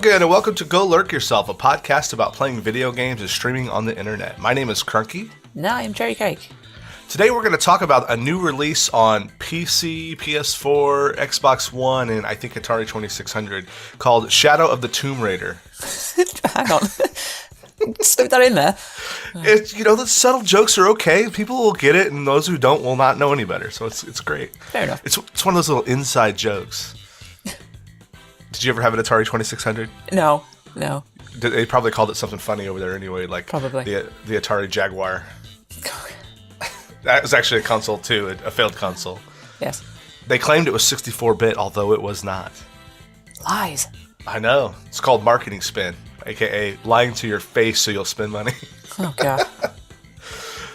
again, and welcome to Go Lurk Yourself, a podcast about playing video games and streaming on the internet. My name is Crunky. No, I'm Cherry Cake. Today we're going to talk about a new release on PC, PS4, Xbox One, and I think Atari 2600 called Shadow of the Tomb Raider. Hang on. Slip that in there. The subtle jokes are okay. People will get it, and those who don't will not know any better. So it's great. Fair enough. It's one of those little inside jokes. Did you ever have an Atari 2600? No. They probably called it something funny over there anyway, like Probably. the Atari Jaguar. That was actually a console too, a failed console. Yes. They claimed it was 64-bit, although it was not. Lies. I know. It's called marketing spin, aka lying to your face so you'll spend money. Oh, God.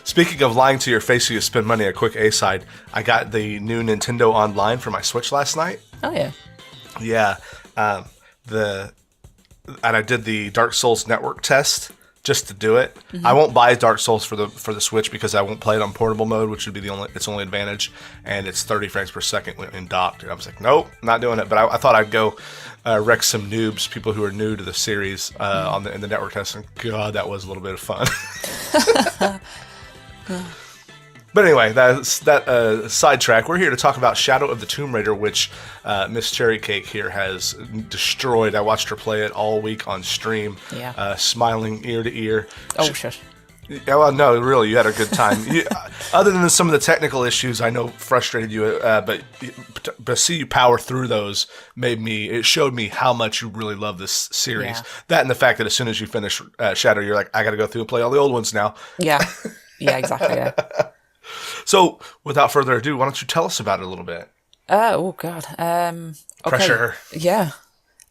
Speaking of lying to your face so you spend money, a quick A-side. I got the new Nintendo Online for my Switch last night. Oh, yeah. Yeah. And I did the Dark Souls network test just to do it. Mm-hmm. I won't buy Dark Souls for the Switch because I won't play it on portable mode, which would be its only advantage, and it's 30 frames per second in docked. And I was like, nope, not doing it. But I thought I'd go wreck some noobs, people who are new to the series in the network test. And God, that was a little bit of fun. But anyway, that's that sidetrack. We're here to talk about Shadow of the Tomb Raider, which Miss Cherry Cake here has destroyed. I watched her play it all week on stream, smiling ear to ear. Oh, shush. Yeah, well, no, really, you had a good time. Other than some of the technical issues I know frustrated you, but see you power through those it showed me how much you really love this series. Yeah. That and the fact that as soon as you finish Shadow, you're like, I got to go through and play all the old ones now. Yeah, exactly, yeah. So, without further ado, why don't you tell us about it a little bit? Oh, God. Okay. Pressure. Yeah.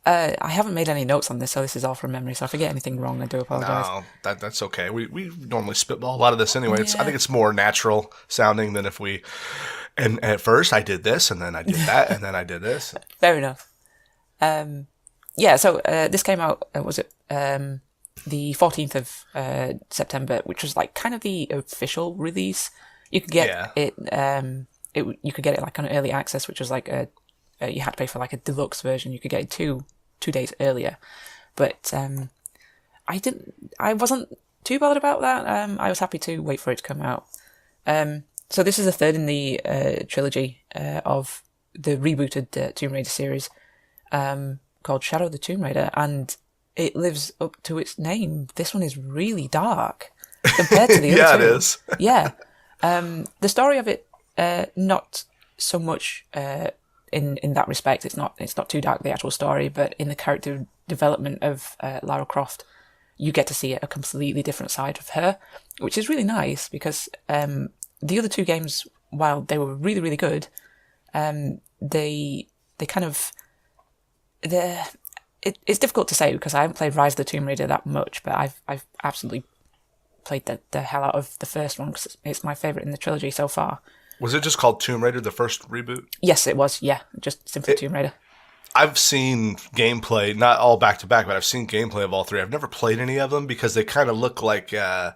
I haven't made any notes on this, so this is all from memory, so if I get anything wrong, I do apologise. No, that's okay. We normally spitball a lot of this anyway. Yeah. I think it's more natural sounding than if we... And at first, I did this, and then I did that, and then I did this. Fair enough. So this came out, was it... the 14th of September, which was like kind of the official release. You could get it. You could get it like on early access, which was like you had to pay for like a deluxe version. You could get it two days earlier, but I wasn't too bothered about that. I was happy to wait for it to come out. So this is the third in the trilogy of the rebooted Tomb Raider series, called Shadow of the Tomb Raider, and it lives up to its name. This one is really dark compared to the other two. Yeah, it is. Yeah. The story of it, not so much in that respect. It's not too dark, the actual story, but in the character development of Lara Croft, you get to see a completely different side of her, which is really nice because the other two games, while they were really, really good, they kind of... It's difficult to say because I haven't played Rise of the Tomb Raider that much, but I've absolutely played the hell out of the first one because it's my favourite in the trilogy so far. Was it just called Tomb Raider, the first reboot? Yes, it was, yeah. Just simply Tomb Raider. I've seen gameplay, not all back-to-back, but I've seen gameplay of all three. I've never played any of them because they kind of look like a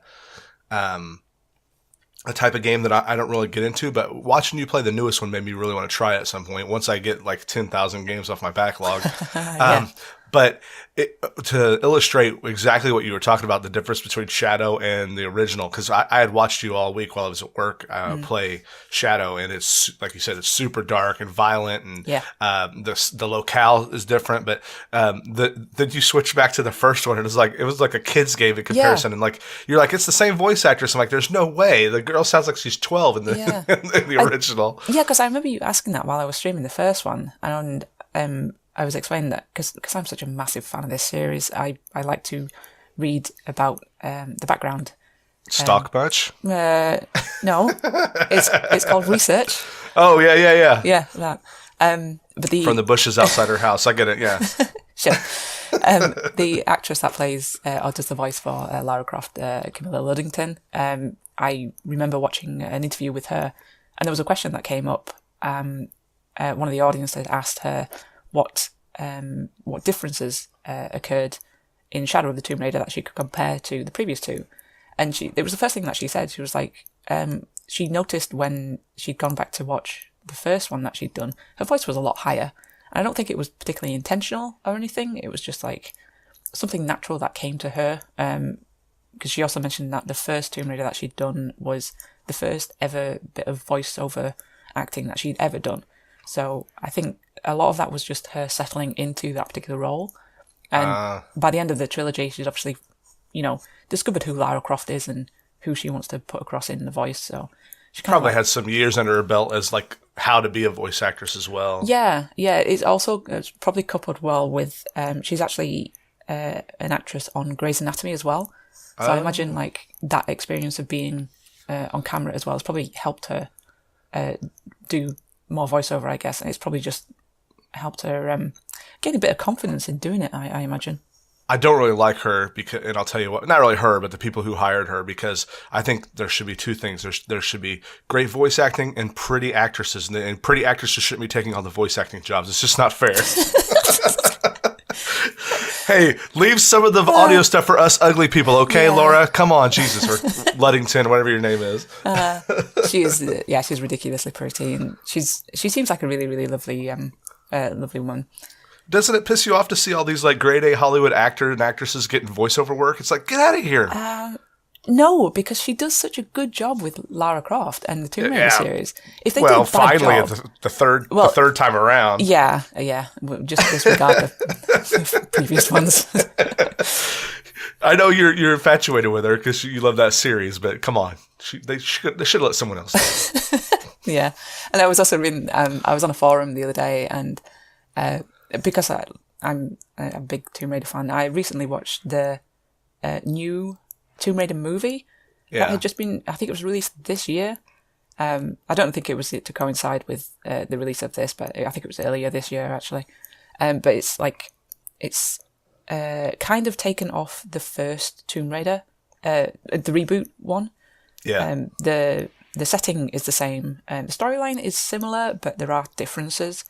type of game that I don't really get into, but watching you play the newest one made me really want to try it at some point once I get like 10,000 games off my backlog. Yeah. But to illustrate exactly what you were talking about, the difference between Shadow and the original, because I had watched you all week while I was at work play Shadow, and it's, like you said, it's super dark and violent, and the locale is different, but then you switch back to the first one, and it was like a kid's game in comparison, and like you're like, it's the same voice actress. I'm like, there's no way. The girl sounds like she's 12 in the original. Yeah, because I remember you asking that while I was streaming the first one, and I was explaining that because I'm such a massive fan of this series. I like to read about the background. Stock much? No, it's called research. Oh yeah. Yeah, that. But from the bushes outside her house. I get it. Yeah. Sure. The actress that plays or does the voice for Lara Croft, Camilla Luddington. I remember watching an interview with her, and there was a question that came up. One of the audience had asked her what differences occurred in Shadow of the Tomb Raider that she could compare to the previous two. And it was the first thing that she said. She was like, she noticed when she'd gone back to watch the first one that she'd done, her voice was a lot higher. I don't think it was particularly intentional or anything. It was just like something natural that came to her. Because she also mentioned that the first Tomb Raider that she'd done was the first ever bit of voiceover acting that she'd ever done. So I think a lot of that was just her settling into that particular role. And by the end of the trilogy, she's obviously, discovered who Lara Croft is and who she wants to put across in the voice. So she probably had some years under her belt as like how to be a voice actress as well. Yeah. It's probably coupled well with she's actually an actress on Grey's Anatomy as well. So I imagine like that experience of being on camera as well has probably helped her do more voiceover, I guess, and it's probably just helped her gain a bit of confidence in doing it. I imagine. I don't really like her because, and I'll tell you what, not really her, but the people who hired her, because I think there should be two things. There should be great voice acting and pretty actresses, and pretty actresses shouldn't be taking all the voice acting jobs. It's just not fair. Hey, leave some of the audio stuff for us ugly people, okay, yeah. Laura? Come on, Jesus, or Luddington, whatever your name is. She's ridiculously pretty, and she seems like a really, really lovely, lovely woman. Doesn't it piss you off to see all these like grade A Hollywood actors and actresses getting voiceover work? It's like, get out of here. No, because she does such a good job with Lara Croft and the Tomb Raider series. If they did a bad finally, job, the third time around. Yeah. Just disregard the previous ones. I know you're infatuated with her because you love that series, but come on, they should let someone else do it. Yeah, and I was also reading. I was on a forum the other day, and because I'm a big Tomb Raider fan, I recently watched the new Tomb Raider movie that had just been, I think it was released this year. I don't think it was to coincide with the release of this, but I think it was earlier this year actually. But it's kind of taken off the first Tomb Raider, the reboot one. Yeah. The setting is the same, the storyline is similar, but there are differences.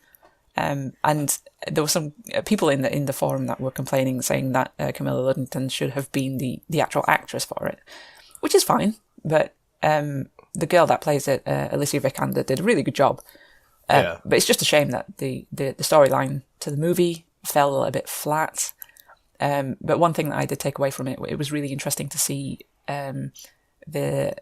And there were some people in the forum that were complaining, saying that Camilla Luddington should have been the actual actress for it, which is fine. But the girl that plays it, Alicia Vikander, did a really good job. But it's just a shame that the storyline to the movie fell a little bit flat. But one thing that I did take away from it, it was really interesting to see the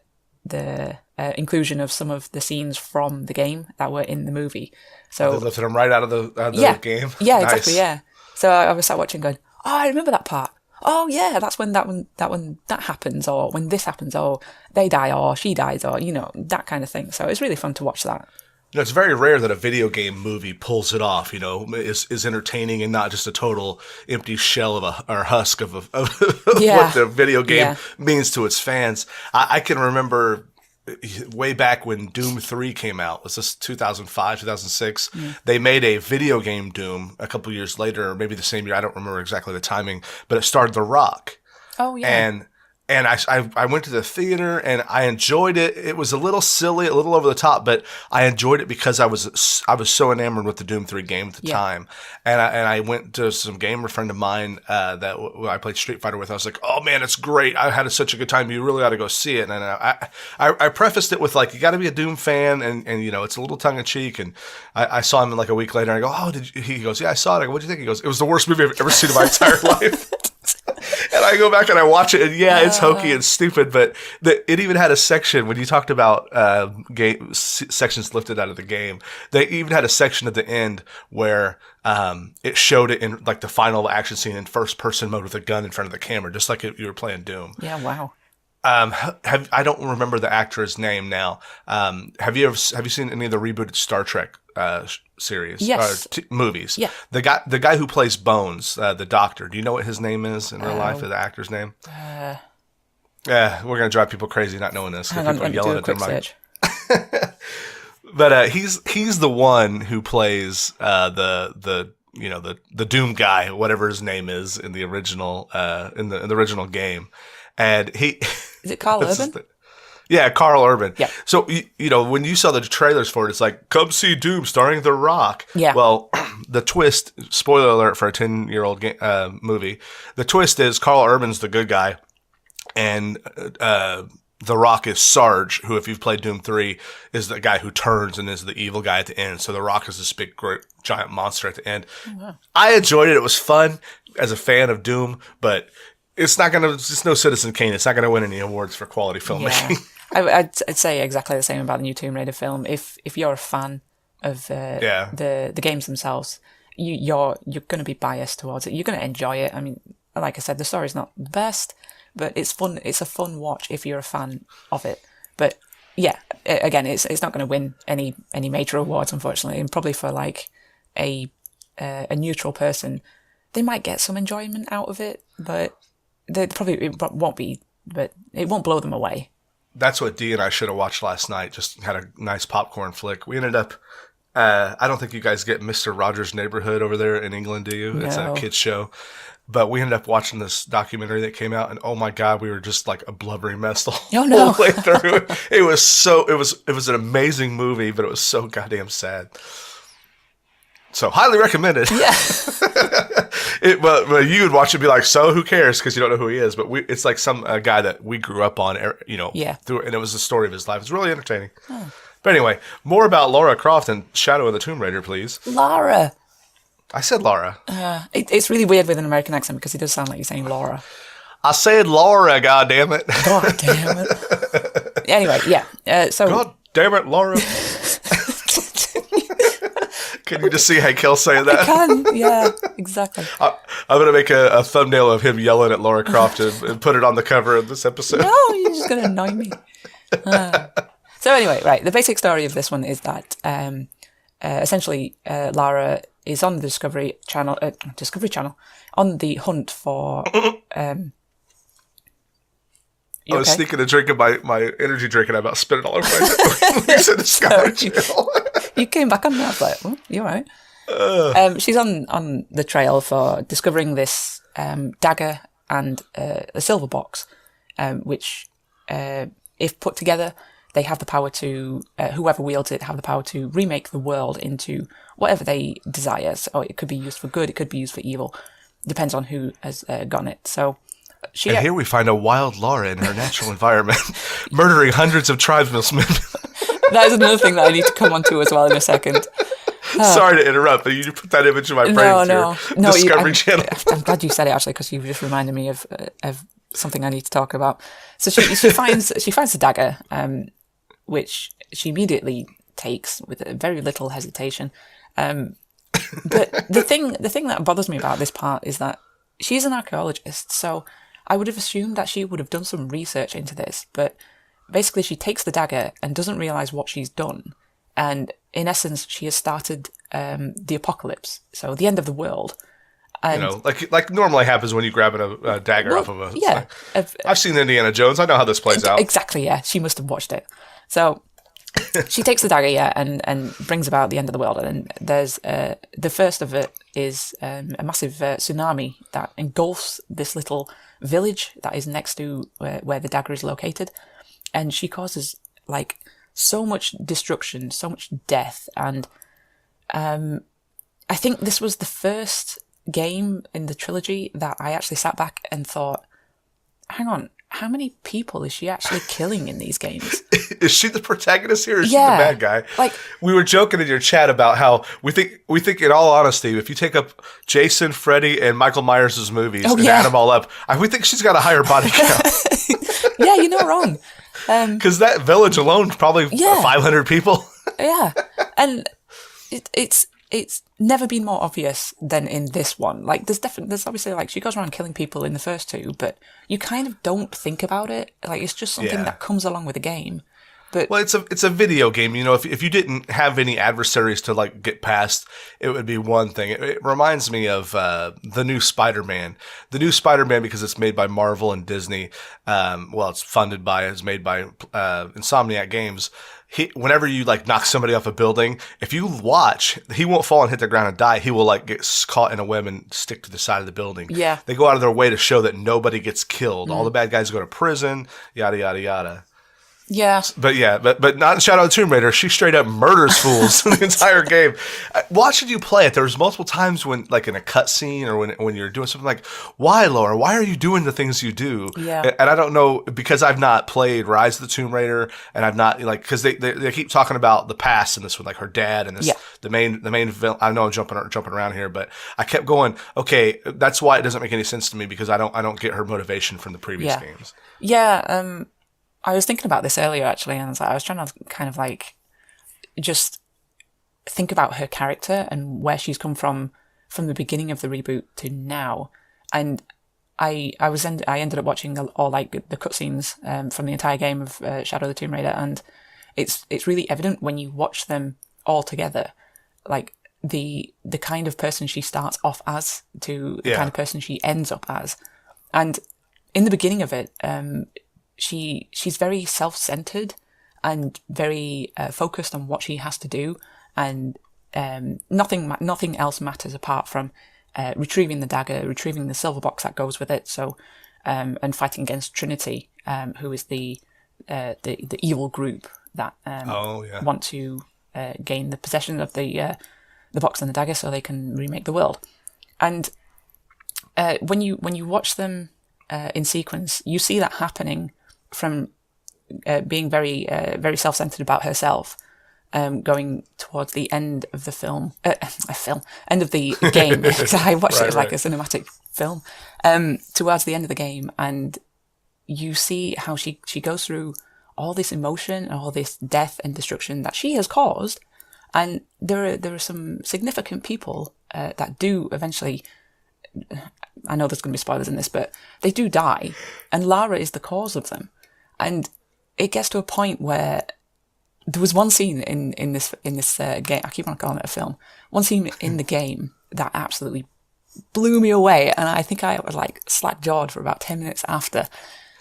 inclusion of some of the scenes from the game that were in the movie. So they lifted them right out of the game. Yeah, nice. Exactly. Yeah. So I was sat watching, going, "Oh, I remember that part. Oh, yeah, that's when that happens, or when this happens, or they die, or she dies, or that kind of thing." So it's really fun to watch that. It's very rare that a video game movie pulls it off, is entertaining and not just a total empty shell or husk of what the video game means to its fans. I can remember way back when Doom 3 came out. Was this 2005, 2006? They made a video game Doom a couple years later, or maybe the same year. I don't remember exactly the timing, but it starred The Rock. Oh, yeah. And I went to the theater and I enjoyed it. It was a little silly, a little over the top, but I enjoyed it because I was so enamored with the Doom 3 game at the time. And I went to some gamer friend of mine that I played Street Fighter with. I was like, "Oh man, it's great! I had such a good time. You really ought to go see it." And I prefaced it with like, "You got to be a Doom fan," and it's a little tongue in cheek. And I saw him like a week later. And I go, "Oh, did you?" He goes, "Yeah, I saw it." I go, "What do you think?" He goes, "It was the worst movie I've ever seen in my entire life." And I go back and I watch it, and it's hokey and stupid, but it even had a section when you talked about game sections lifted out of the game. They even had a section at the end where it showed it in like the final action scene in first person mode with a gun in front of the camera, just like you were playing Doom. Yeah, wow. I don't remember the actor's name now. Have you seen any of the rebooted Star Trek series? Yes. Movies? Yeah. The guy who plays Bones, the doctor. Do you know what his name is in real life? The actor's name? Yeah, we're gonna drive people crazy not knowing this. Hang on, let me do a quick search. But he's the one who plays the Doom guy, whatever his name is in the original in the original game. And he is it Carl Urban? Yeah, Carl Urban. Yeah. So when you saw the trailers for it, it's like, "Come see Doom starring The Rock." Yeah. Well, the twist. Spoiler alert for a 10-year-old movie. The twist is Carl Urban's the good guy, and The Rock is Sarge, who, if you've played Doom 3, is the guy who turns and is the evil guy at the end. So The Rock is this big, great, giant monster at the end. Oh, wow. I enjoyed it. It was fun as a fan of Doom, but it's no Citizen Kane. It's not going to win any awards for quality filmmaking. Yeah. I'd say exactly the same about the new Tomb Raider film. If you're a fan of the games themselves, you're going to be biased towards it. You're going to enjoy it. I mean, like I said, the story's not the best, but it's fun. It's a fun watch if you're a fan of it. But yeah, again, it's not going to win any major awards, unfortunately. And probably for like a neutral person, they might get some enjoyment out of it, but it won't blow them away. That's what Dee and I should have watched last night. Just had a nice popcorn flick. We ended up. I don't think you guys get Mr. Rogers' Neighborhood over there in England, do you? No. It's a kids show. But we ended up watching this documentary that came out, and oh my God, we were just like a blubbery mess the whole way through. It was an amazing movie, but it was so goddamn sad. So highly recommended. Yeah. But you would watch it and be like, so who cares? Because you don't know who he is. But it's like some guy that we grew up on, through, and it was the story of his life. It's really entertaining. Oh. But anyway, more about Lara Croft and Shadow of the Tomb Raider, please. Lara. I said Laura. It's really weird with an American accent because it does sound like you're saying Laura. I said Laura, God damn it. God damn it. Anyway, yeah. So God damn it, Laura. Can you just see Hank Hill saying that? I can, yeah, exactly. I'm going to make a thumbnail of him yelling at Lara Croft and put it on the cover of this episode. No, you're just going to annoy me. So anyway, right, the basic story of this one is that essentially Lara is on the Discovery Channel on the hunt for... I was sneaking a drink of my energy drink and I about spit it all over my Discovery Channel. You came back on me. I was like, oh, you're right. She's on the trail for discovering this dagger and a silver box, which, if put together, they have the power to, whoever wields it, have the power to remake the world into whatever they desire. So it could be used for good, it could be used for evil. Depends on who has gotten it. So and here we find a wild Lara in her natural environment, murdering hundreds of tribesmen. That is another thing that I need to come on to as well in a second. Sorry to interrupt, but you put that image in my brain. No, Discovery Channel. I'm glad you said it actually, because you just reminded me of something I need to talk about. So she finds the dagger, which she immediately takes with very little hesitation. But the thing that bothers me about this part is that she's an archaeologist, so I would have assumed that she would have done some research into this, but basically she takes the dagger and doesn't realise what she's done. And in essence, she has started the apocalypse, so the end of the world. And, like normally happens when you grab a dagger off of a... Yeah. I've seen Indiana Jones. I know how this plays out. Exactly, yeah. She must have watched it. So she takes the dagger, yeah, and brings about the end of the world. And there's the first of it is a massive tsunami that engulfs this little village that is next to where the dagger is located. And she causes, like, so much destruction, so much death. And I think this was the first game in the trilogy that I actually sat back and thought, hang on, how many people is she actually killing in these games? Is she the protagonist here, or is she the bad guy? Like, we were joking in your chat about how we think in all honesty, if you take up Jason, Freddy, and Michael Myers' movies and add them all up, we think she's got a higher body count. Yeah, you're not wrong. Because that village alone is probably 500 people. Yeah, and it's never been more obvious than in this one. Like, there's obviously, like, she goes around killing people in the first two, but you kind of don't think about it. Like, it's just something that comes along with the game. But well, it's a video game. You know, if you didn't have any adversaries to, like, get past, it would be one thing. It reminds me of the new Spider-Man. The new Spider-Man, because it's made by Marvel and Disney. It's made by Insomniac Games. Whenever you, like, knock somebody off a building, if you watch, he won't fall and hit the ground and die. He will, like, get caught in a web and stick to the side of the building. Yeah. They go out of their way to show that nobody gets killed. All the bad guys go to prison, yada, yada, yada. Yeah. But not in Shadow of the Tomb Raider. She straight up murders fools the entire game. Watching you play it, there's multiple times when, like in a cutscene or when you're doing something like, why, Laura? Why are you doing the things you do? Yeah. And I don't know, because I've not played Rise of the Tomb Raider, and I've not, like, because they keep talking about the past in this with like her dad and this the main villain. I know I'm jumping around here, but I kept going. Okay, that's why it doesn't make any sense to me, because I don't get her motivation from the previous games. Yeah. I was thinking about this earlier, actually, and I was trying to kind of like just think about her character and where she's come from the beginning of the reboot to now. And I ended up watching all like the cutscenes from the entire game of Shadow of the Tomb Raider, and it's really evident when you watch them all together, like the kind of person she starts off as to the kind of person she ends up as. And in the beginning of it, she's very self-centered and very focused on what she has to do, and nothing else matters apart from retrieving the dagger, retrieving the silver box that goes with it. So, and fighting against Trinity, who is the evil group that want to gain the possession of the box and the dagger so they can remake the world. And when you watch them in sequence, you see that happening from being very self-centered about herself, going towards the end of the end of the game. Because I watched it as like a cinematic film, towards the end of the game, and you see how she goes through all this emotion and all this death and destruction that she has caused, and there are some significant people that do eventually. I know there's going to be spoilers in this, but they do die, and Lara is the cause of them. And it gets to a point where there was one scene in this game. I keep on calling it a film. One scene in the game that absolutely blew me away, and I think I was like slack jawed for about 10 minutes after.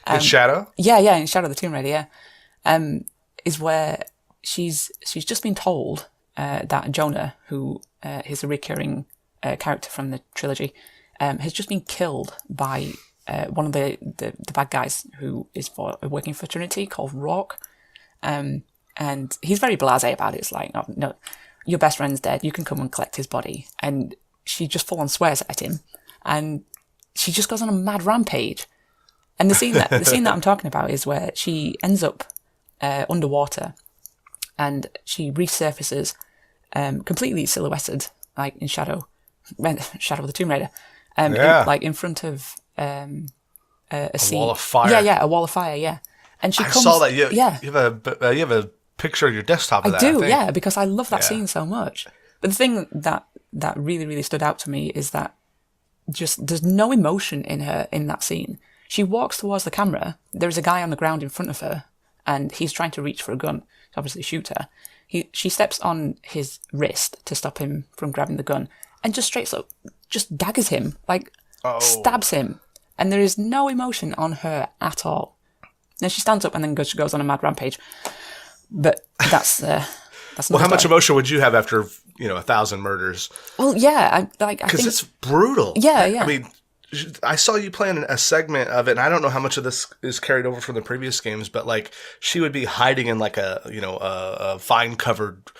In Shadow? Yeah, in Shadow of the Tomb Raider. Yeah, is where she's just been told that Jonah, who is a recurring character from the trilogy, has just been killed by one of the bad guys who is working for Trinity, called Rourke. And he's very blasé about it. It's like, no, your best friend's dead. You can come and collect his body. And she just full on swears at him, and she just goes on a mad rampage. And the scene that I'm talking about is where she ends up underwater, and she resurfaces completely silhouetted, like in Shadow of the Tomb Raider, in front of a scene. Wall of fire. Yeah, a wall of fire. Yeah, and she comes. I saw that. You have a picture of your desktop of that. I do, yeah, because I love that scene so much. But the thing that really, really stood out to me is that just there's no emotion in her in that scene. She walks towards the camera. There's a guy on the ground in front of her, and he's trying to reach for a gun to obviously shoot her. She steps on his wrist to stop him from grabbing the gun, and just straight up just daggers him, like stabs him, and there is no emotion on her at all. Then she stands up and then goes on a mad rampage. But that's well, how much emotion would you have after 1,000 murders? Well, yeah, I because it's brutal. Yeah. I mean, I saw you playing a segment of it, and I don't know how much of this is carried over from the previous games, but like she would be hiding in like a vine covered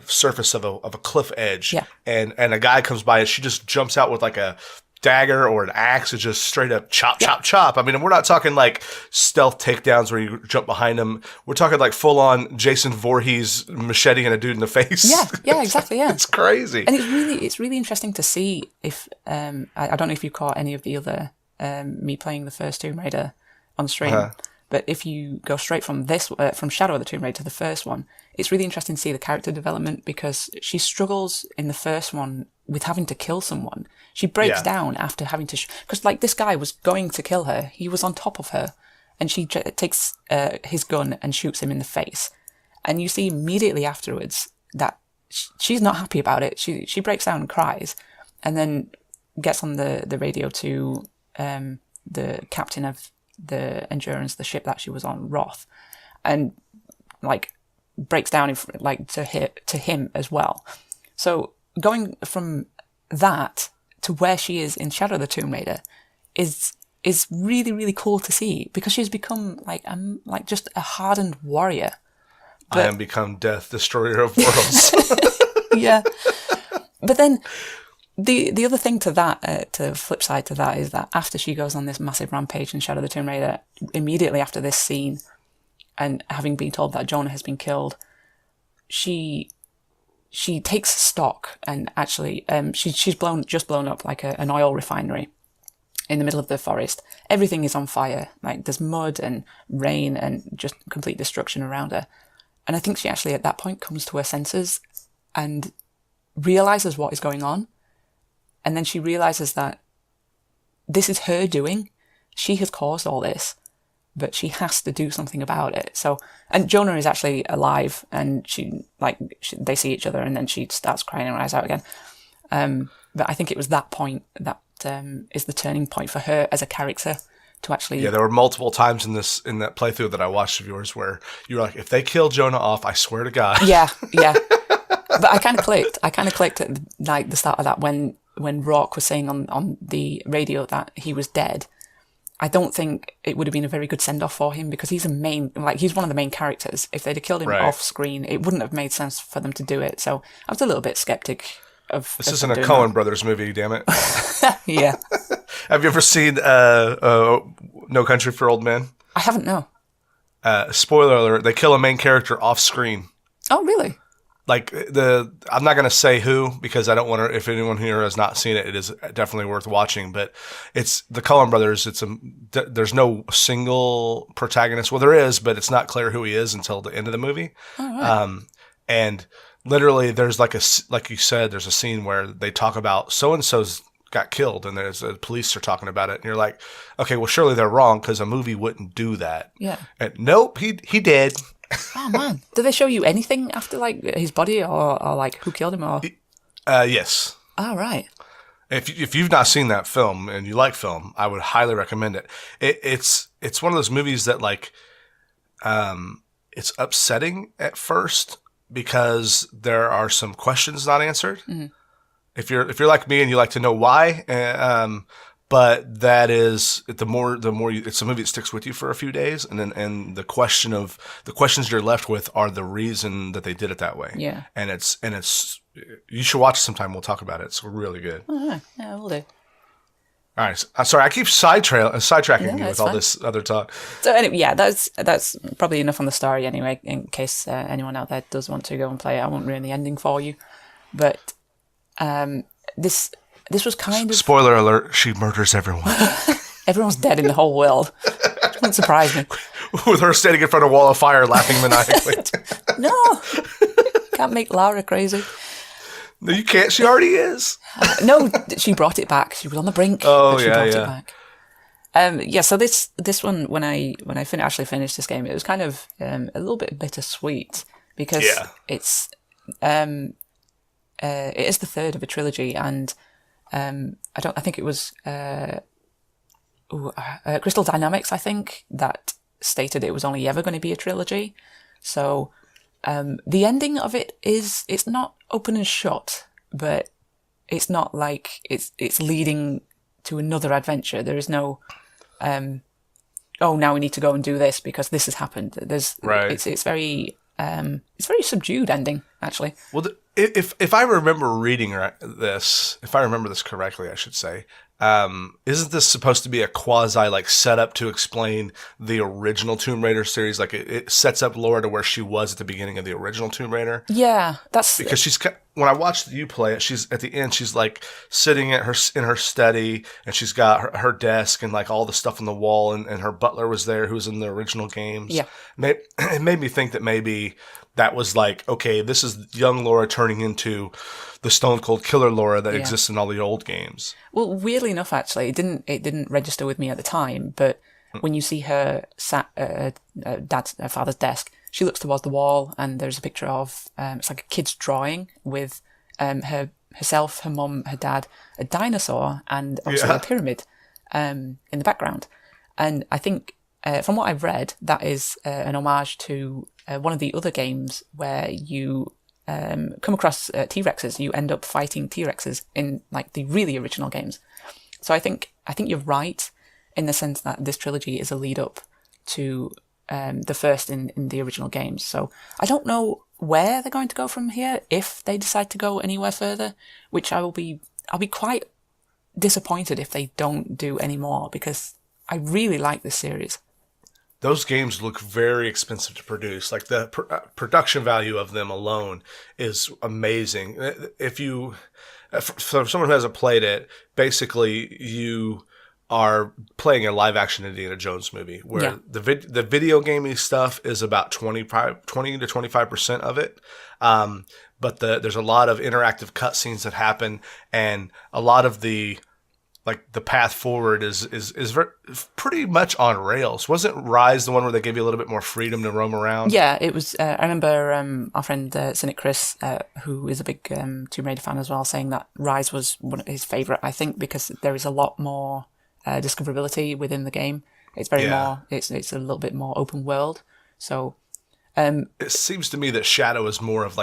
surface of a cliff edge, and a guy comes by and she just jumps out with like a dagger or an axe and just straight up chop. I mean, we're not talking like stealth takedowns where you jump behind them. We're talking like full on Jason Voorhees macheting a dude in the face. Yeah, exactly. Yeah, it's crazy, and it's really interesting to see if I don't know if you caught any of the other me playing the first Tomb Raider on stream. But if you go straight from from Shadow of the Tomb Raider to the first one, it's really interesting to see the character development, because she struggles in the first one with having to kill someone. She breaks down after having to... Because, like, this guy was going to kill her. He was on top of her. And she takes his gun and shoots him in the face. And you see immediately afterwards that she's not happy about it. She breaks down and cries. And then gets on the radio to the captain of the Endurance, the ship that she was on, Roth, and like breaks down to him as well. So going from that to where she is in Shadow of the Tomb Raider is is really, really cool to see because she's become like just a hardened warrior. I am become death, destroyer of worlds. Yeah. But then the other thing to that, to flip side to that, is that after she goes on this massive rampage in Shadow of the Tomb Raider, immediately after this scene, and having been told that Jonah has been killed, she takes stock and actually she's blown up like an oil refinery in the middle of the forest. Everything is on fire. Like there's mud and rain and just complete destruction around her. And I think she actually at that point comes to her senses and realizes what is going on. And then she realizes that this is her doing. She has caused all this, but she has to do something about it. So, and Jonah is actually alive, and they see each other, and then she starts crying her eyes out again. But I think it was that point that is the turning point for her as a character to actually. Yeah, there were multiple times in that playthrough that I watched of yours where you were like, if they kill Jonah off, I swear to God. Yeah. But I kind of clicked. At like the start of that when Rourke was saying on the radio that he was dead. I don't think it would have been a very good send-off for him because he's he's one of the main characters. If they'd have killed him off screen, it wouldn't have made sense for them to do it. So I was a little bit skeptic of. This isn't a Coen Brothers movie, damn it. Yeah. Have you ever seen No Country for Old Men? I haven't, no. Spoiler alert, they kill a main character off screen. Oh, really? Like I'm not going to say who because I don't want to. If anyone here has not seen it, it is definitely worth watching. But it's the Coen Brothers. There's no single protagonist. Well, there is, but it's not clear who he is until the end of the movie. Oh, right. And literally, there's like you said, there's a scene where they talk about so and so's got killed, and there's the police are talking about it, and you're like, okay, well, surely they're wrong because a movie wouldn't do that. Yeah. And nope, he did. Oh man, do they show you anything after like his body or like who killed him or? Yes. Oh right. If you've not seen that film and you like film, I would highly recommend it. It's one of those movies that like, it's upsetting at first because there are some questions not answered. Mm-hmm. If you're like me and you like to know why, but that is the more you, it's a movie that sticks with you for a few days, and the questions you're left with are the reason that they did it that way. Yeah, and it's you should watch it sometime. We'll talk about it. It's really good. Oh, yeah, we'll do. All right, sorry, I keep sidetracking you with all this other talk. So anyway, yeah, that's probably enough on the story anyway. In case anyone out there does want to go and play it, I won't ruin the ending for you. But this was kind of... Spoiler alert, she murders everyone. Everyone's dead in the whole world. It wouldn't surprise me. With her standing in front of a wall of fire laughing maniacally. No! Can't make Lara crazy. No, you can't. She already is. No, she brought it back. She was on the brink. Oh, but she yeah, brought yeah. It back. Yeah, so this one, when I actually finished this game, it was kind of a little bit bittersweet because it is the third of a trilogy, and I think it was Crystal Dynamics, I think, that stated it was only ever going to be a trilogy. So the ending of it it's not open and shut, but it's not like it's leading to another adventure. There is no now we need to go and do this because this has happened. It's very subdued ending, actually. Well, if I remember reading this, if I remember this correctly, I should say, isn't this supposed to be a quasi like setup to explain the original Tomb Raider series? Like it sets up Laura to where she was at the beginning of the original Tomb Raider. Yeah, that's because when I watched you play it, she's at the end. She's like sitting in her study, and she's got her desk and like all the stuff on the wall, and her butler was there, who was in the original games. Yeah, it made me think that maybe that was like, okay, this is young Laura turning into the Stone Cold Killer Laura that exists in all the old games. Well, weirdly enough, actually, it didn't register with me at the time. But when you see her sat at her father's desk, she looks towards the wall, and there's a picture of it's like a kid's drawing with herself, her mum, her dad, a dinosaur, and also a pyramid in the background. And I think from what I've read, that is an homage to one of the other games where you come across T-Rexes. You end up fighting T-Rexes in like the really original games. So I think you're right. in the sense that this trilogy is a lead up to the first in the original games. So I don't know where they're going to go from here if they decide to go anywhere further, which I'll be quite disappointed if they don't do any more, because I really like this series. Those games look very expensive to produce. Like the production value of them alone is amazing. If you, for someone who hasn't played it, basically you are playing a live action Indiana Jones movie where the video gaming stuff is about 20 to 25% of it. But there's a lot of interactive cutscenes that happen, and a lot of the path forward is pretty much on rails. Wasn't Rise the one where they gave you a little bit more freedom to roam around? Yeah, it was. I remember our friend Cynic Chris, who is a big Tomb Raider fan as well, saying that Rise was one of his favourite, I think, because there is a lot more discoverability within the game. It's very more. It's a little bit more open world. So it seems to me that Shadow is more of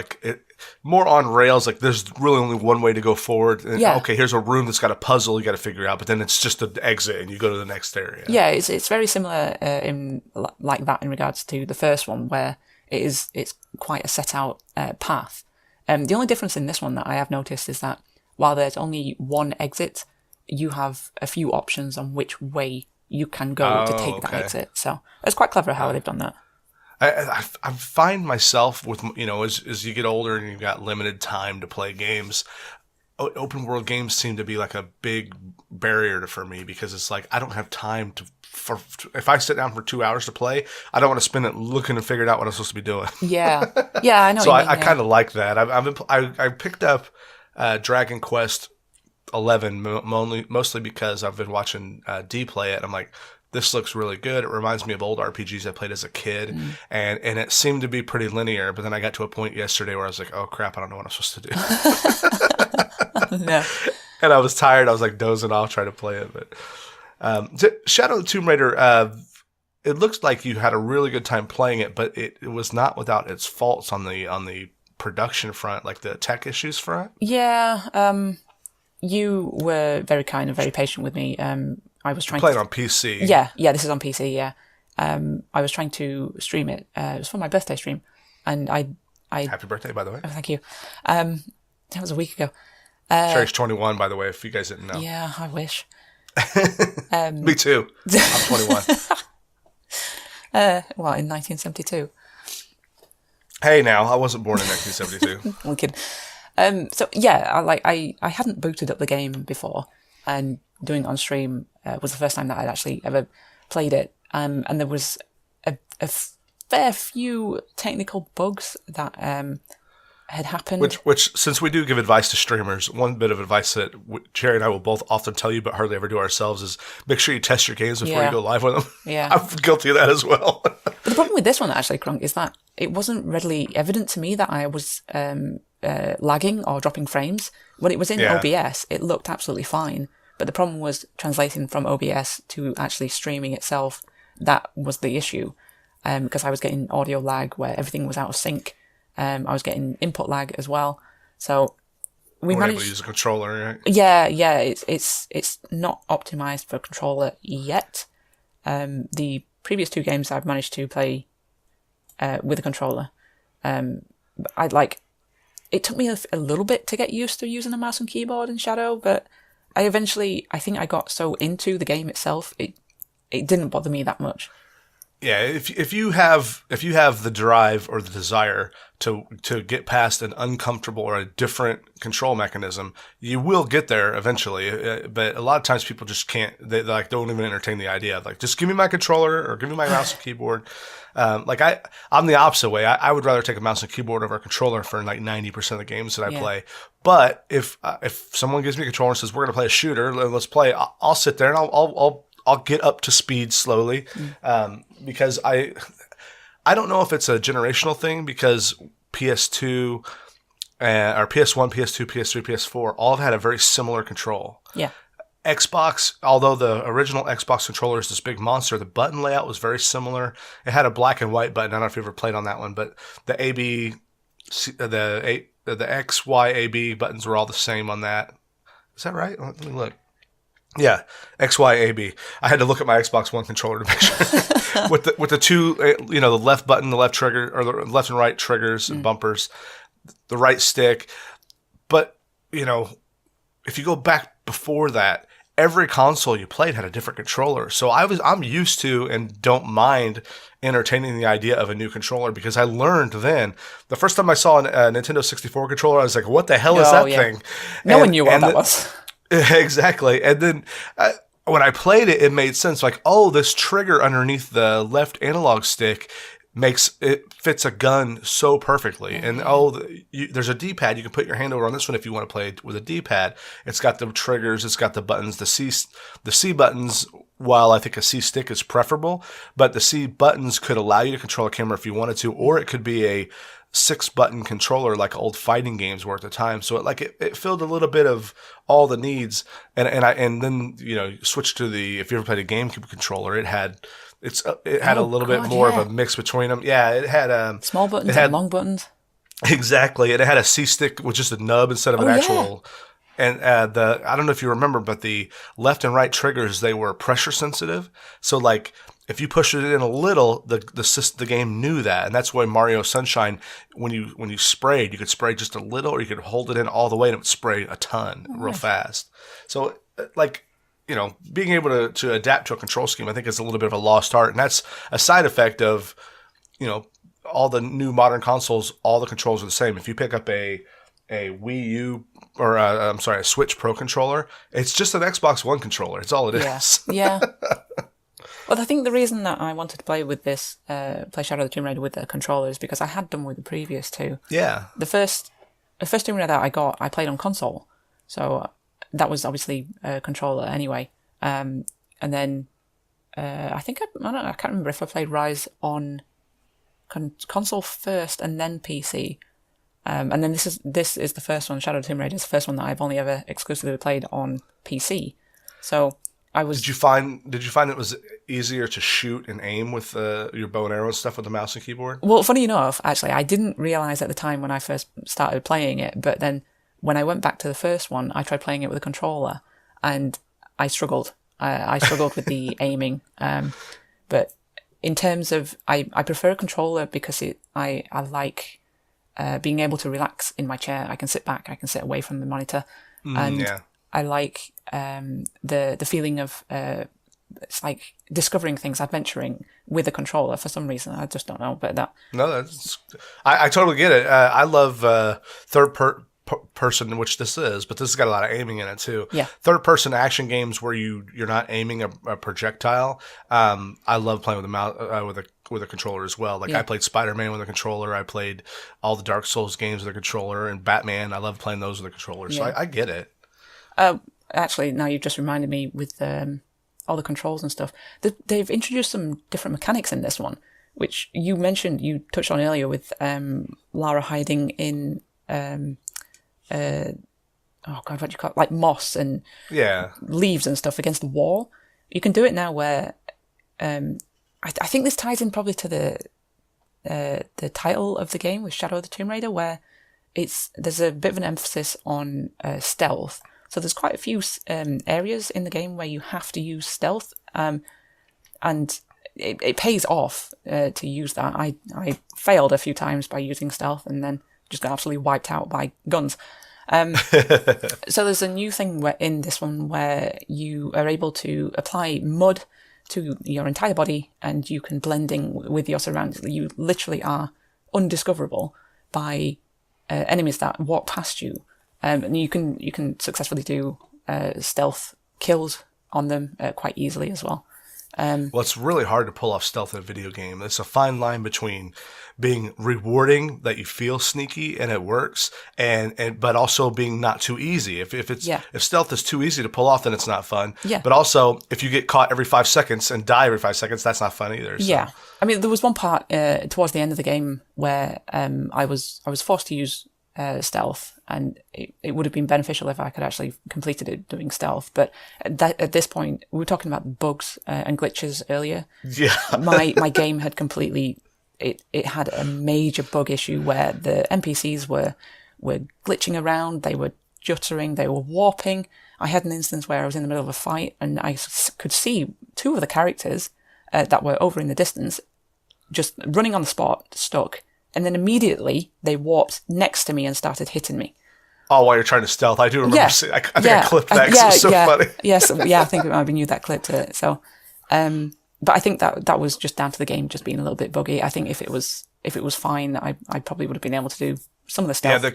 more on rails. Like there's really only one way to go forward. And, okay, here's a room that's got a puzzle you got to figure out, but then it's just an exit and you go to the next area. Yeah, it's very similar in like that in regards to the first one, where it's quite a set out path. The only difference in this one that I have noticed is that while there's only one exit, you have a few options on which way you can go to take that exit. So it's quite clever how they've done that. I find myself with, as you get older and you've got limited time to play games, open world games seem to be like a big barrier for me, because it's like I don't have time if I sit down for 2 hours to play, I don't want to spend it looking and figuring out what I'm supposed to be doing. Yeah, I know. So I kind of like that. I picked up Dragon Quest 11 mostly because I've been watching D play it, and I'm like, this looks really good. It reminds me of old RPGs I played as a kid, and it seemed to be pretty linear. But then I got to a point yesterday where I was like, oh crap, I don't know what I'm supposed to do. No. And I was tired. I was like dozing off trying to play it. But Shadow of the Tomb Raider, it looks like you had a really good time playing it, but it was not without its faults on the production front, like the tech issues front. Yeah. You were very kind and very patient with me. I was trying to play it on PC. Yeah, this is on PC. Yeah, I was trying to stream it. It was for my birthday stream, and I Happy birthday, by the way. Oh, thank you. That was a week ago. Cherry's 21, by the way, if you guys didn't know. Yeah, I wish. Me too. I'm 21. Well, in 1972. Hey, now I wasn't born in 1972. I'm kidding. So yeah, I hadn't booted up the game before, and doing it on stream was the first time that I'd actually ever played it. And there was a fair few technical bugs that had happened. Which, since we do give advice to streamers, one bit of advice that Cherry and I will both often tell you, but hardly ever do ourselves, is make sure you test your games before you go live with them. Yeah, I'm guilty of that as well. But the problem with this one, actually, Crunk, is that it wasn't readily evident to me that I was lagging or dropping frames. When it was in OBS, it looked absolutely fine. But the problem was translating from OBS to actually streaming itself. That was the issue. Because I was getting audio lag where everything was out of sync. I was getting input lag as well. So we managed able to use a controller, right? Yeah. It's not optimized for a controller yet. The previous two games I've managed to play with a controller. It took me a little bit to get used to using a mouse and keyboard in Shadow, but I think I got so into the game itself, it didn't bother me that much. Yeah, if you have the drive or the desire to get past an uncomfortable or a different control mechanism, you will get there eventually. But a lot of times people just can't. They don't even entertain the idea of just give me my controller or give me my mouse and keyboard. I'm the opposite way. I would rather take a mouse and keyboard over a controller for 90% of the games that I play. But if someone gives me a controller and says we're going to play a shooter, let's play, I'll sit there and I'll get up to speed slowly, because I don't know if it's a generational thing, because PS2 or PS1, PS2, PS3, PS4 all have had a very similar control. Yeah. Xbox, although the original Xbox controller is this big monster, the button layout was very similar. It had a black and white button. I don't know if you ever played on that one, but the X, Y, A, B buttons were all the same on that. Is that right? Let me look. Yeah, X, Y, A, B. I had to look at my Xbox One controller to make sure with the two, the left button, the left trigger, or the left and right triggers and bumpers, the right stick. But if you go back before that, every console you played had a different controller. So I'm used to and don't mind entertaining the idea of a new controller because I learned then. The first time I saw a Nintendo 64 controller, I was like, "What the hell is that thing?" No one knew what that was. Exactly. And then when I played it, it made sense. Like, oh, this trigger underneath the left analog stick fits a gun so perfectly. And there's a D-pad. You can put your hand over on this one if you want to play with a D-pad. It's got the triggers. It's got the buttons. The C buttons, while I think a C stick is preferable, but the C buttons could allow you to control a camera if you wanted to, or it could be a 6-button controller like old fighting games were at the time. So it filled a little bit of all the needs. And then switch to if you ever played a GameCube controller, it had a little bit more of a mix between them. Yeah, it had small buttons and long buttons. Exactly. It had a C stick with just a nub instead of an actual. And I don't know if you remember, but the left and right triggers, they were pressure sensitive. So like if you pushed it in a little, the game knew that, and that's why Mario Sunshine, when you sprayed, you could spray just a little, or you could hold it in all the way and it would spray a ton real fast. So being able to adapt to a control scheme, I think is a little bit of a lost art, and that's a side effect of all the new modern consoles. All the controls are the same. If you pick up a Wii U or a Switch Pro controller, it's just an Xbox One controller. It's all it is. Yeah. Well, I think the reason that I wanted to play with this, play Shadow of the Tomb Raider with the controller is because I had done with the previous two. Yeah. The first Tomb Raider that I played on console, so that was obviously a controller anyway. And then I think I can't remember if I played Rise on console first and then PC. And then this is the first one. Shadow of the Tomb Raider is the first one that I've only ever exclusively played on PC. So I was. Did you find it was easier to shoot and aim with your bow and arrow and stuff with the mouse and keyboard? Well, funny enough, actually, I didn't realize at the time when I first started playing it, but then when I went back to the first one, I tried playing it with a controller, and I struggled. I struggled with the aiming. But in terms of, I prefer a controller because I like being able to relax in my chair. I can sit back, I can sit away from the monitor, and I like the feeling of it's like discovering things, adventuring with a controller for some reason. I just don't know, but that. No, I totally get it. I love third person, which this is, but this has got a lot of aiming in it too. Yeah. Third person action games where you're not aiming a projectile. I love playing with a mouse with a controller as well. Like I played Spider-Man with a controller. I played all the Dark Souls games with a controller, and Batman. I love playing those with a controller. So I get it. Actually, now you've just reminded me with all the controls and stuff. They've introduced some different mechanics in this one, which you touched on earlier with Lara hiding in what do you call it? Like moss and leaves and stuff against the wall. You can do it now where I think this ties in probably to the title of the game with Shadow of the Tomb Raider, where there's a bit of an emphasis on stealth. So there's quite a few areas in the game where you have to use stealth, and it pays off to use that. I failed a few times by using stealth and then just got absolutely wiped out by guns. So there's a new thing in this one where you are able to apply mud to your entire body and you can blend in with your surroundings. You literally are undiscoverable by enemies that walk past you. And you can successfully do stealth kills on them quite easily as well. Well, it's really hard to pull off stealth in a video game. It's a fine line between being rewarding, that you feel sneaky and it works, but also being not too easy. If stealth is too easy to pull off, then it's not fun. Yeah. But also, if you get caught every 5 seconds and die every 5 seconds, that's not fun either. So. Yeah. I mean, there was one part towards the end of the game where I was forced to use stealth, and it would have been beneficial if I could actually completed it doing stealth. But at this point, we were talking about bugs and glitches earlier. Yeah. My game had completely, it had a major bug issue where the NPCs were glitching around. They were juttering, they were warping. I had an instance where I was in the middle of a fight and I could see two of the characters that were over in the distance just running on the spot, stuck, and then immediately they warped next to me and started hitting me. Oh, while you're trying to stealth. I do remember seeing, I think I clipped that 'cause yeah, it was so funny. Yes, I think it might have been you that clipped it. So, but I think that was just down to the game just being a little bit buggy. I think if it was fine, I probably would have been able to do some of the stuff. Yeah,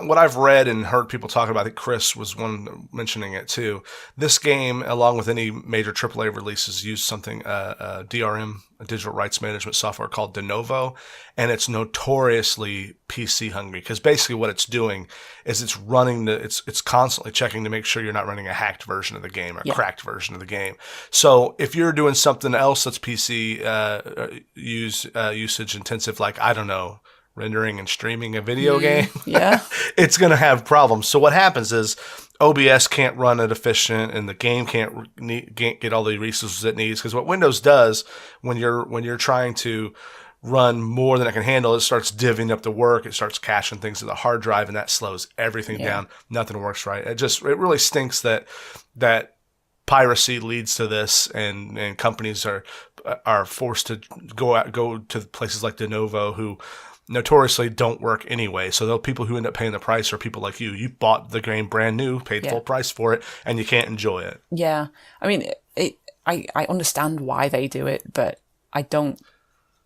what I've read and heard people talk about, I think Chris was one mentioning it too. This game, along with any major AAA releases, use something, DRM, a digital rights management software called de novo, and it's notoriously PC hungry because basically what it's doing is it's running it's constantly checking to make sure you're not running a hacked version of the game or cracked version of the game. So if you're doing something else that's PC usage intensive, like I don't know, rendering and streaming a video game, it's going to have problems. So what happens is OBS can't run it efficient and the game can't get all the resources it needs. Because what Windows does when you're trying to run more than it can handle, it starts divvying up the work. It starts caching things to the hard drive, and that slows everything down. Nothing works right. It really stinks that piracy leads to this, and companies are forced to go to places like de novo who notoriously don't work anyway. So the people who end up paying the price are people like you. You bought the game brand new, paid full price for it, and you can't enjoy it. Yeah. I mean, I understand why they do it, but I don't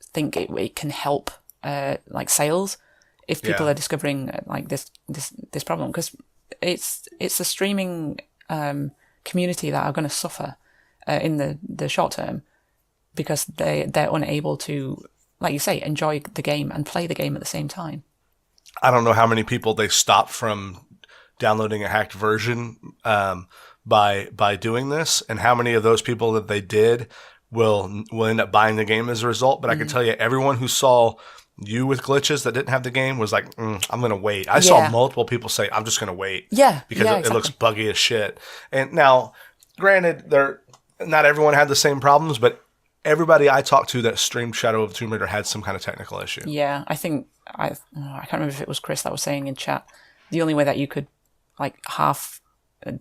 think it can help like sales if people are discovering like this problem, because it's the streaming community that are going to suffer in the short term because they're unable to, like you say, enjoy the game and play the game at the same time. I don't know how many people they stopped from downloading a hacked version by doing this, and how many of those people that they did will end up buying the game as a result. But I can tell you, everyone who saw you with glitches that didn't have the game was like, I'm going to wait. I saw multiple people say, I'm just going to wait. Because it looks buggy as shit. And now, granted, not everyone had the same problems, but everybody I talked to that streamed Shadow of the Tomb Raider had some kind of technical issue. Yeah, I think, I can't remember if it was Chris that was saying in chat, the only way that you could like half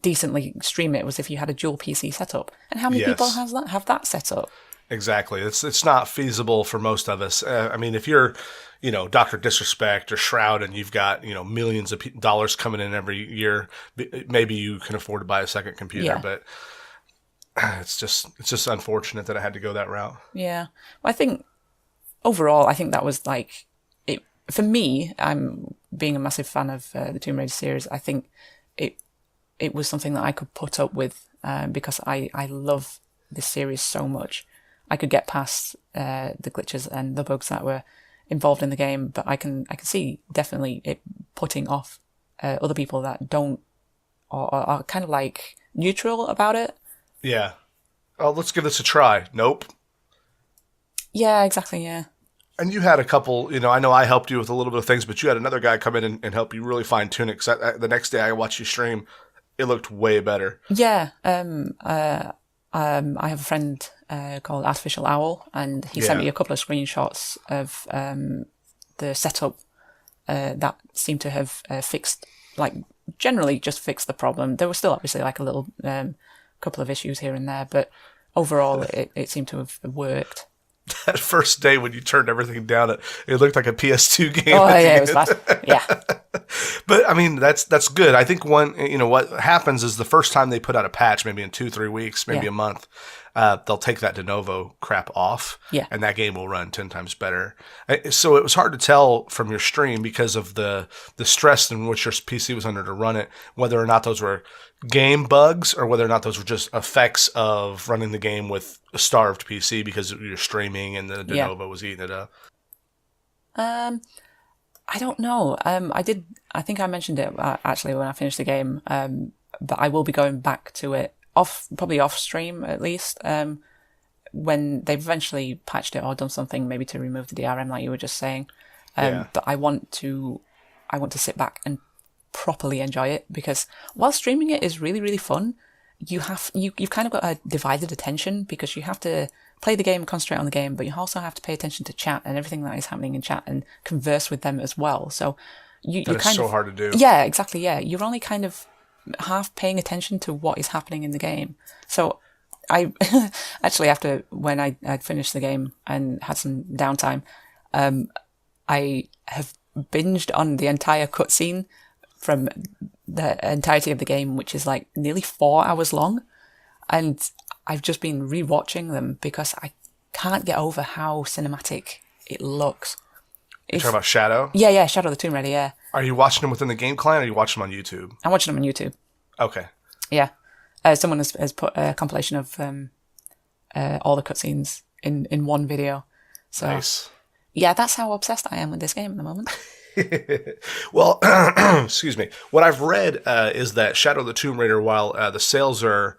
decently stream it was if you had a dual PC setup. And how many people have that set up? Exactly. It's not feasible for most of us. I mean, if you're, Dr. Disrespect or Shroud and you've got, millions of dollars coming in every year, maybe you can afford to buy a second computer, but it's just unfortunate that I had to go that route. Yeah. Well, I think overall, that was like it for me. I'm being a massive fan of the Tomb Raider series. I think it was something that I could put up with because I love this series so much. I could get past the glitches and the bugs that were involved in the game, but I can see definitely it putting off other people that don't or are kind of like neutral about it. Yeah. Oh, let's give this a try. Nope. Yeah, exactly, yeah. And you had a couple, I know I helped you with a little bit of things, but you had another guy come in and help you really fine tune it. Because the next day I watched you stream, it looked way better. Yeah. I have a friend called Artificial Owl, and he sent me a couple of screenshots of the setup that seemed to have fixed, like, generally just fixed the problem. There was still obviously like a little couple of issues here and there, but overall it seemed to have worked. That first day when you turned everything down, it looked like a PS2 game. Oh yeah, it was bad. Yeah. But I mean, that's good. I think what happens is the first time they put out a patch, maybe in 2-3 weeks, maybe a month, they'll take that de novo crap off, and that game will run 10 times better. So it was hard to tell from your stream because of the stress in which your PC was under to run it, whether or not those were game bugs or whether or not those were just effects of running the game with a starved PC because you're streaming and the de novo was eating it up. I don't know. I think I mentioned it actually when I finished the game, but I will be going back to it probably off stream at least, when they've eventually patched it or done something maybe to remove the DRM like you were just saying. But I want to sit back and properly enjoy it, because while streaming it is really, really fun, you've kind of got a divided attention because you have to play the game and concentrate on the game, but you also have to pay attention to chat and everything that is happening in chat and converse with them as well. So you That is kind so of hard to do. Yeah, exactly. Yeah, you're only kind of half paying attention to what is happening in the game. So I actually, after when I'd finished the game and had some downtime, I have binged on the entire cutscene from the entirety of the game, which is like nearly 4 hours long. And I've just been rewatching them because I can't get over how cinematic it looks. You're talking about Shadow? Yeah, Shadow of the Tomb Raider, yeah. Are you watching them within the game client or are you watching them on YouTube? I'm watching them on YouTube. Okay. Yeah. Someone has put a compilation of all the cutscenes in one video. So, nice. Yeah, that's how obsessed I am with this game at the moment. Well, excuse me. What I've read is that Shadow of the Tomb Raider, while the sales are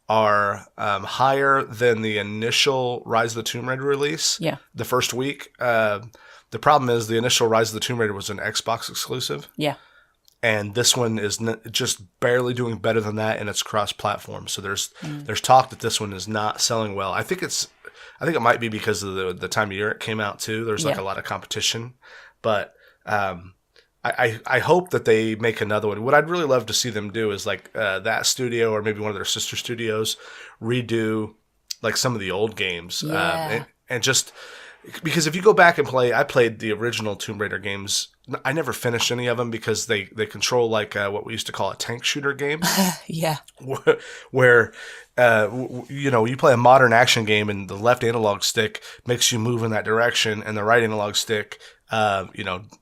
higher than the initial Rise of the Tomb Raider release, the first week, the problem is the initial Rise of the Tomb Raider was an Xbox exclusive. Yeah. And this one is just barely doing better than that, and it's cross-platform. So there's talk that this one is not selling well. I think it might be because of the time of year it came out too. There's like a lot of competition, but I hope that they make another one. What I'd really love to see them do is like that studio or maybe one of their sister studios redo like some of the old games, and just. Because if you go back and play, I played the original Tomb Raider games. I never finished any of them because they control like what we used to call a tank shooter game. Yeah. Where, you play a modern action game and the left analog stick makes you move in that direction and the right analog stick,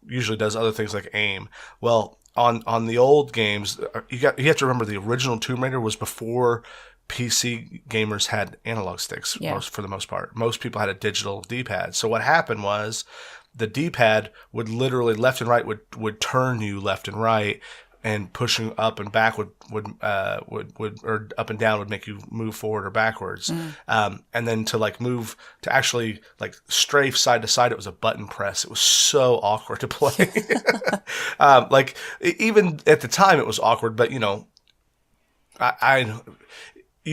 usually does other things like aim. Well, on the old games, you have to remember the original Tomb Raider was before PC gamers had analog sticks for the most part. Most people had a digital D-pad. So what happened was the D-pad would literally left and right would turn you left and right, and pushing up and back would or up and down would make you move forward or backwards. And then to like move to actually like strafe side to side, it was a button press. It was so awkward to play. Like even at the time it was awkward, but you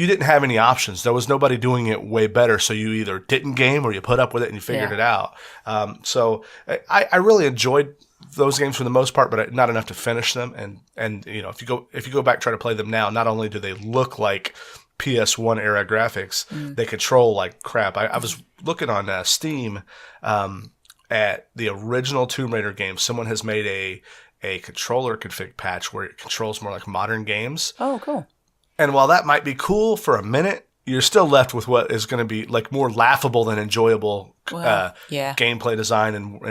didn't have any options. There was nobody doing it way better. So you either didn't game or you put up with it and you figured it out. So I really enjoyed those games for the most part, but not enough to finish them. And if you go back, try to play them now, not only do they look like PS1 era graphics, they control like crap. I was looking on Steam at the original Tomb Raider game. Someone has made a controller config patch where it controls more like modern games. Oh, cool. And while that might be cool for a minute, you're still left with what is going to be like more laughable than enjoyable gameplay design and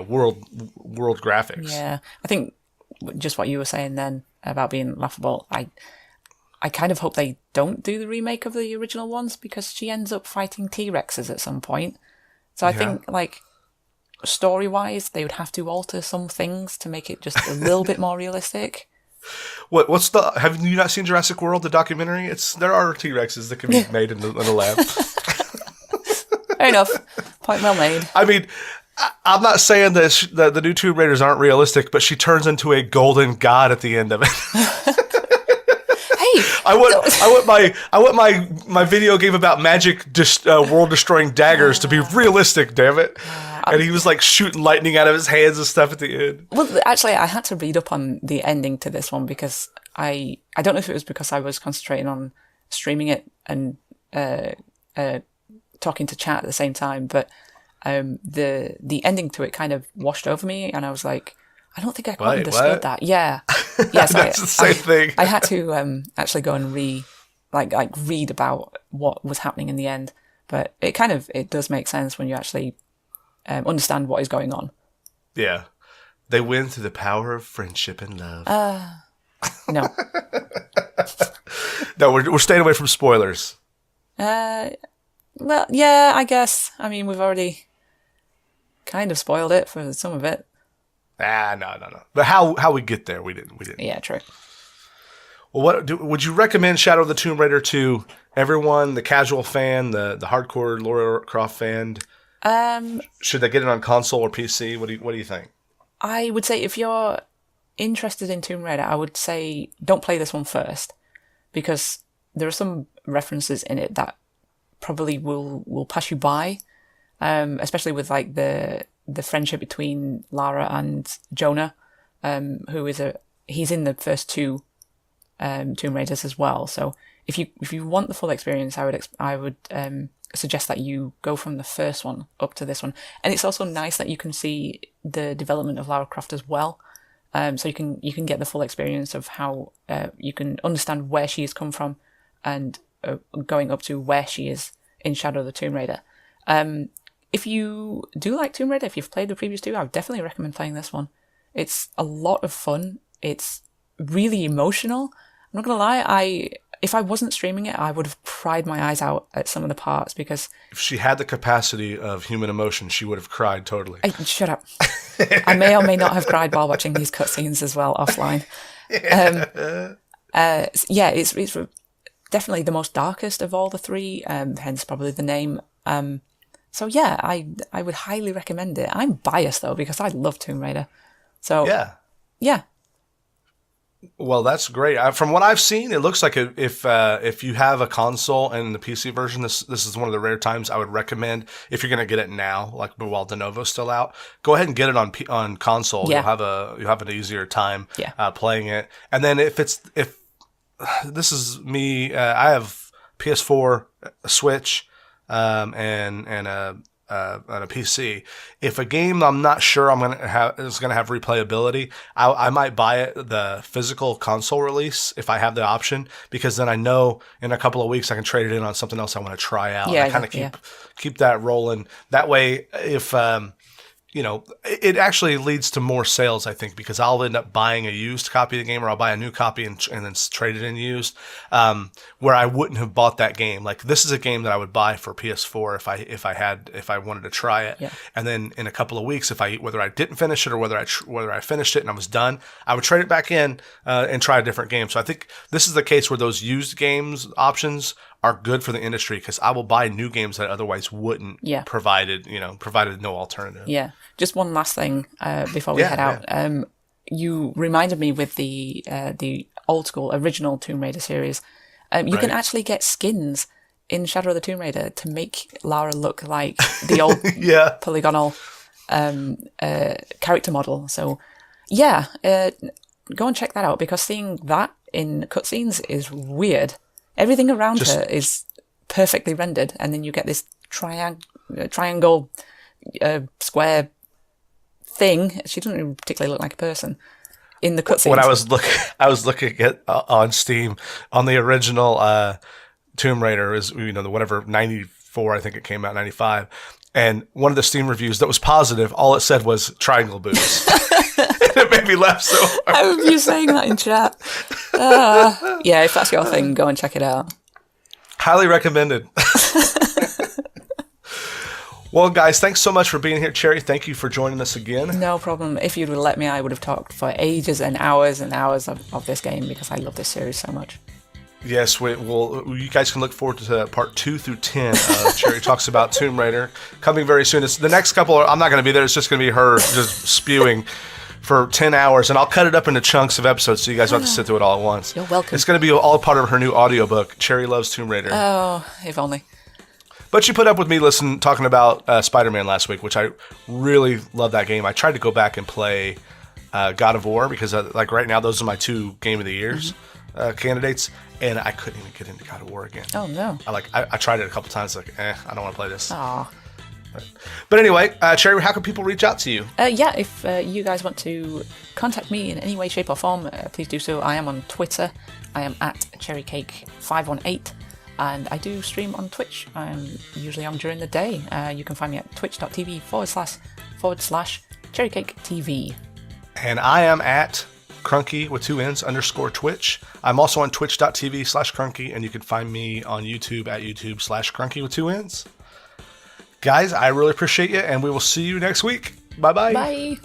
world graphics. Yeah, I think just what you were saying then about being laughable, I kind of hope they don't do the remake of the original ones because she ends up fighting T-Rexes at some point. So I think like story-wise, they would have to alter some things to make it just a little bit more realistic. Have you not seen Jurassic World, the documentary? There are T-Rexes that can be made in the lab. Fair enough. Point well made. I mean, I'm not saying that the new Tomb Raiders aren't realistic, but she turns into a golden god at the end of it. Hey, I want my video game about magic world destroying daggers to be realistic, damn it. And he was like shooting lightning out of his hands and stuff at the end. Well, actually, I had to read up on the ending to this one because I don't know if it was because I was concentrating on streaming it and talking to chat at the same time, but the ending to it kind of washed over me, and I was like, I don't think I quite understood that. Yeah, yes, that's the same thing. I had to actually go and read about what was happening in the end, but it does make sense when you actually understand what is going on. Yeah. They win through the power of friendship and love. No. No, we're staying away from spoilers. Well, yeah, I guess. I mean, we've already kind of spoiled it for some of it. No. But how we get there, we didn't. Yeah, true. Well, would you recommend Shadow of the Tomb Raider to everyone, the casual fan, the hardcore Lara Croft fan? Should they get it on console or PC? What do you think? I would say if you're interested in Tomb Raider, I would say don't play this one first because there are some references in it that probably will pass you by, especially with like the friendship between Lara and Jonah. who is he's in the first two Tomb Raiders as well. So if you want the full experience, I would suggest that you go from the first one up to this one. And it's also nice that you can see the development of Lara Croft as well. So you can get the full experience of how you can understand where she has come from and going up to where she is in Shadow of the Tomb Raider. If you do like Tomb Raider, if you've played the previous two, I would definitely recommend playing this one. It's a lot of fun. It's really emotional. I'm not gonna lie, if I wasn't streaming it, I would have cried my eyes out at some of the parts because... If she had the capacity of human emotion, she would have cried totally. Shut up. I may or may not have cried while watching these cutscenes as well, offline. It's definitely the most darkest of all the three, hence probably the name. So yeah, I would highly recommend it. I'm biased though, because I love Tomb Raider. So yeah. Well, that's great. From what I've seen, it looks like if you have a console and the PC version, this is one of the rare times I would recommend if you're going to get it now, like while De Novo's still out, go ahead and get it on console. Yeah. You'll have an easier time playing it. And then if this is me, I have PS4, a Switch, and on a PC. If a game I'm not sure is gonna have replayability, I might buy it the physical console release if I have the option, because then I know in a couple of weeks I can trade it in on something else I want to try out. Yeah, I kind of keep that rolling. That way, if it actually leads to more sales, I think, because I'll end up buying a used copy of the game, or I'll buy a new copy and then trade it in used, where I wouldn't have bought that game. Like, this is a game that I would buy for PS4 if I wanted to try it. Yeah. And then in a couple of weeks, whether I didn't finish it or whether I finished it and I was done, I would trade it back in and try a different game. So I think this is the case where those used games options are good for the industry, because I will buy new games that otherwise wouldn't, provided no alternative. Yeah. Just one last thing before we head out. Yeah. You reminded me with the old school original Tomb Raider series. You can actually get skins in Shadow of the Tomb Raider to make Lara look like the old polygonal character model. So go and check that out, because seeing that in cutscenes is weird. Everything around her is perfectly rendered, and then you get this triangle square thing. She doesn't even particularly look like a person in the cutscenes. When I was looking at on Steam on the original Tomb Raider, is the whatever 94, I think it came out 95, and one of the Steam reviews that was positive, all it said was triangle boobs. It made me laugh so hard. How are you saying that in chat? If that's your thing, go and check it out. Highly recommended. Well, guys, thanks so much for being here. Cherry, thank you for joining us again. No problem. If you'd let me, I would have talked for ages and hours of this game, because I love this series so much. Yes, you guys can look forward to part 2 through 10 of Cherry Talks About Tomb Raider coming very soon. It's the next couple. I'm not going to be there. It's just going to be her just spewing for 10 hours, and I'll cut it up into chunks of episodes so you guys don't have to sit through it all at once. You're welcome. It's going to be all part of her new audiobook, Cherry Loves Tomb Raider. Oh, if only. But she put up with me talking about Spider-Man last week, which I really love that game. I tried to go back and play God of War, because right now those are my 2 Game of the Years candidates, and I couldn't even get into God of War again. Oh, no. I tried it a couple times, I don't want to play this. Aw. But anyway, Cherry, how can people reach out to you? If you guys want to contact me in any way, shape, or form, please do so. I am on Twitter. I am at cherrycake518, and I do stream on Twitch. I'm usually on during the day. You can find me at twitch.tv/cherrycaketv. And I am at Crunky with 2 N's _Twitch. I'm also on twitch.tv/Crunky, and you can find me on YouTube at youtube/Crunky with 2 N's. Guys, I really appreciate you, and we will see you next week. Bye-bye. Bye.